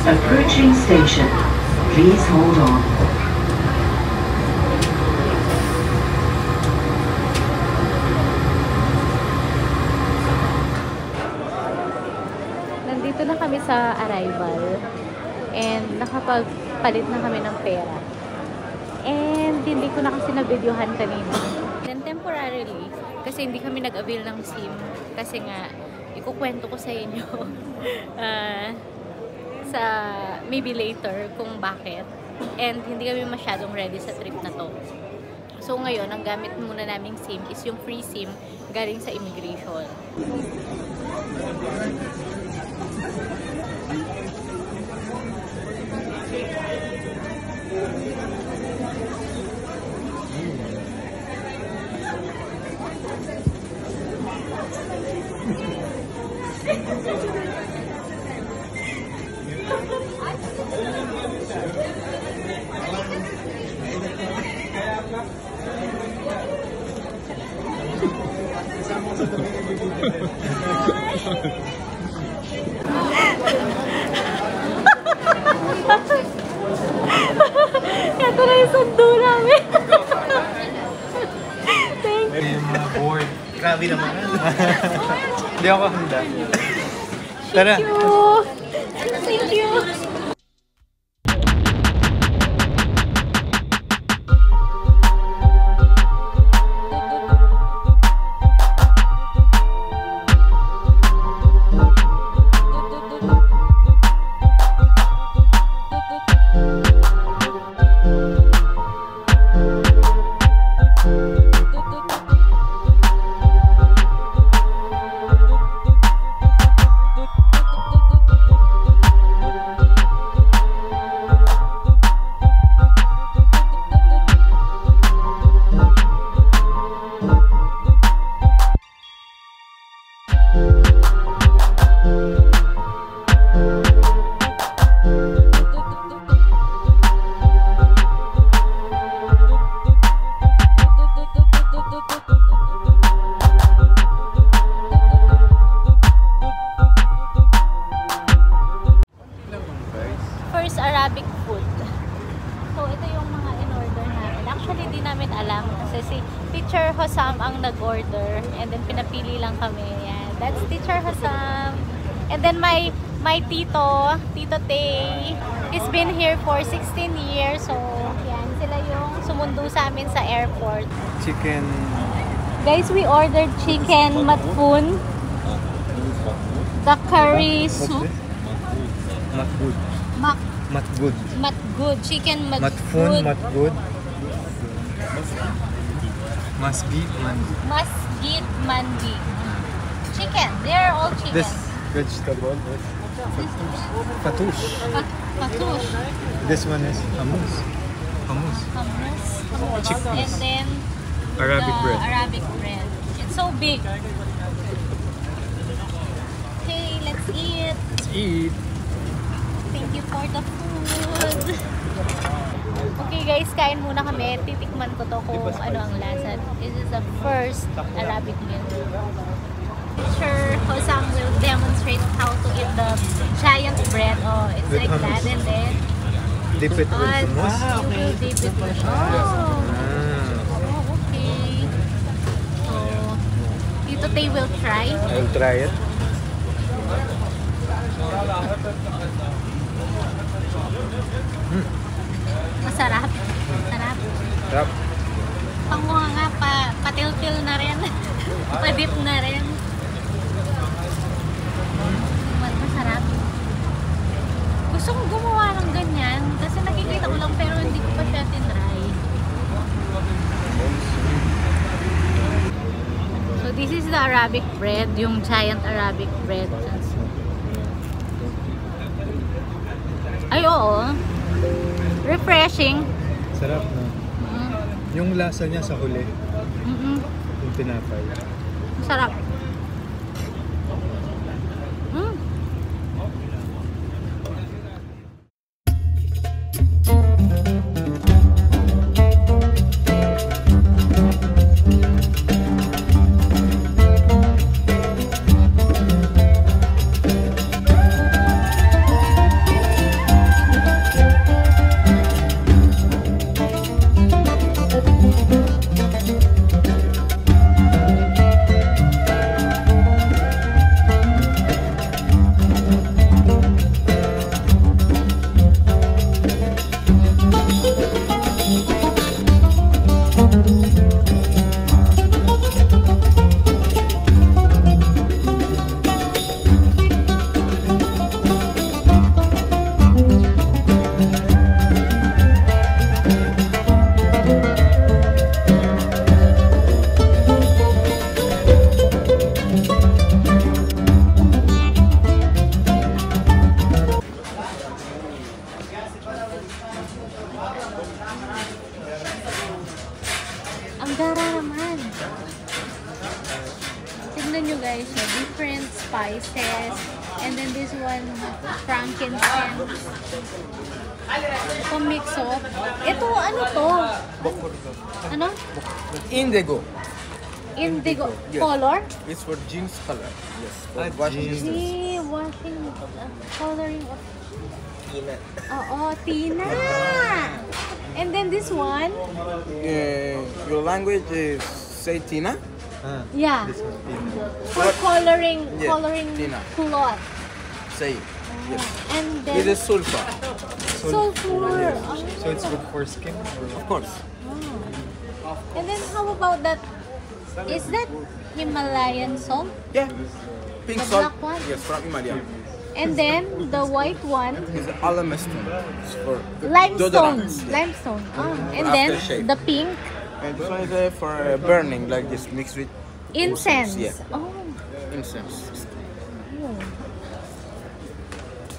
Approaching station. Please hold on. Nandito na kami sa arrival and nakapagpalit na kami ng pera. And hindi ko na kasi na-videohan kanina. Then temporarily, kasi hindi kami nag-avail ng SIM kasi nga ikukwento ko sa inyo sa maybe later kung bakit. And hindi kami masyadong ready sa trip na to. So ngayon, ang gamit muna naming SIM is yung free SIM galing sa immigration. Ito na yung sundo namin. Thank you. Board. Grabe naman. Hindi ako handa. Tara. Thank you. Thank you. Arabic food. So, ito yung mga in-order namin. Actually, di namin alam kasi si Teacher Hossam ang nag-order and then pinapili lang kami. Yan. That's Teacher Hossam. And then my Tito Tay, he's been here for 16 years. So, yan. Sila yung sumundo sa amin sa airport. Chicken. Guys, we ordered chicken matfun. The curry soup. Matgud. Matgud. Matgud. Chicken matgud. Matfun, matgud. Masgid mandi. Masgid mandi. Chicken. They're all chicken. This vegetable is fatoush. Fatoush. This one is hummus. Hummus. Hummus. Chickpeas. And then Arabic bread. Arabic bread. It's so big. Okay, let's eat. eat. Thank you for the food. Okay guys, kain muna kami. Titikman ko to kung ano ang lasa. This is the first Arabic meal. Sure, Hosam will demonstrate how to eat the giant bread. Oh, it's With like hummus. that, and then Dip it with hummus. you will dip it with oh, okay. So, Tito Tay will try. I'll try it. Masarap. Sarap. Sarap. Panguha nga, patil-til na rin. Padip na rin. Masarap. Gusto kong gumawa ng ganyan kasi nakikita ko lang pero hindi ko pa siya tinry. So this is the Arabic bread, yung giant Arabic bread. Ay oo. Refreshing. Sarap na. Yung lasa niya sa huli, yung tinapay. Sarap. Ang gara naman. Tignan nyo guys, different spices. And then this one, frankincense. Ito mix up. Ito, ano to? Ano? Indigo. Indigo. Yes. Color? It's for jeans color. Yes. For Ah, washing jeans. jeans. See, washing, coloring of... Tina. Oo, Tina! And then this one? Your language is say Tina? Ah, Yeah. this one. For coloring, Yes, coloring Tina. cloth. Say. Yes. And then... It is sulfa. sulfur. So it's good for skin? Of course. And then how about that? Is that Himalayan salt? Yeah. Pink The salt. black one? Yes, from Himalaya. And then the white one, It's alamestone. It's for limestone. deodorants. Yeah. Limestone. Oh. And then Aftershave. the pink, And this one is for burning, like this, mixed with incense. Yeah, Oh. incense. Oh.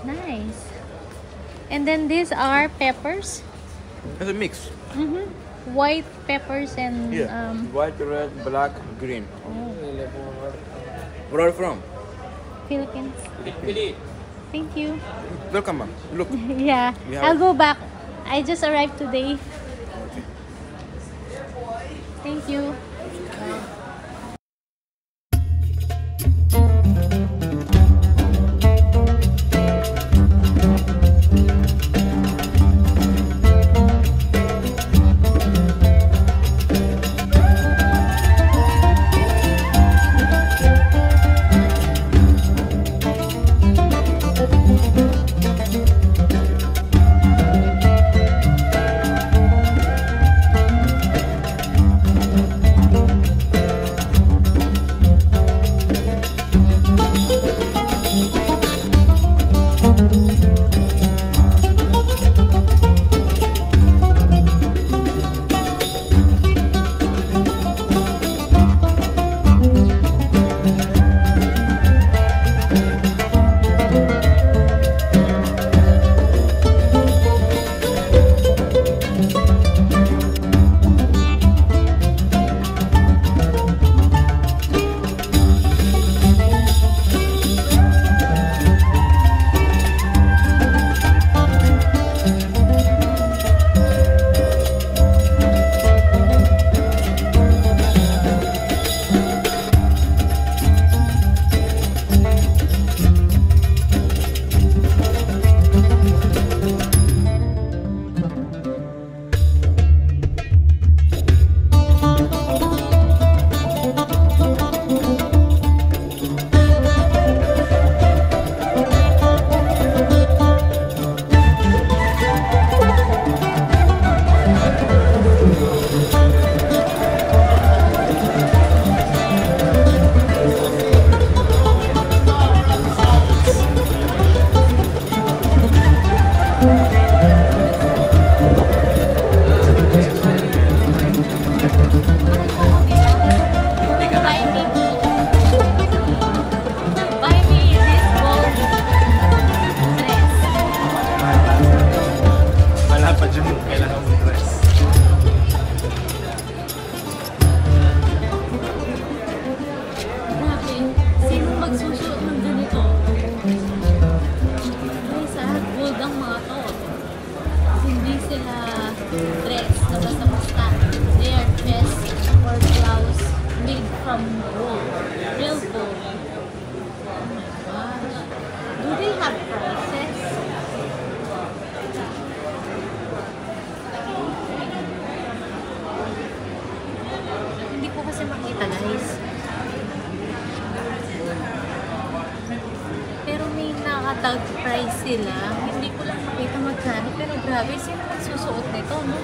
Nice. And then these are peppers. It's a mix. White peppers and Yeah. White, red, black, green. Where are you from? Philippines. Thank you. Welcome, ma'am. Look. Yeah, We have- I'll go back. I just arrived today. Thank you. naka-tag price sila. Hindi ko lang makita magkano, pero grabe, sino magsusuot nito, no?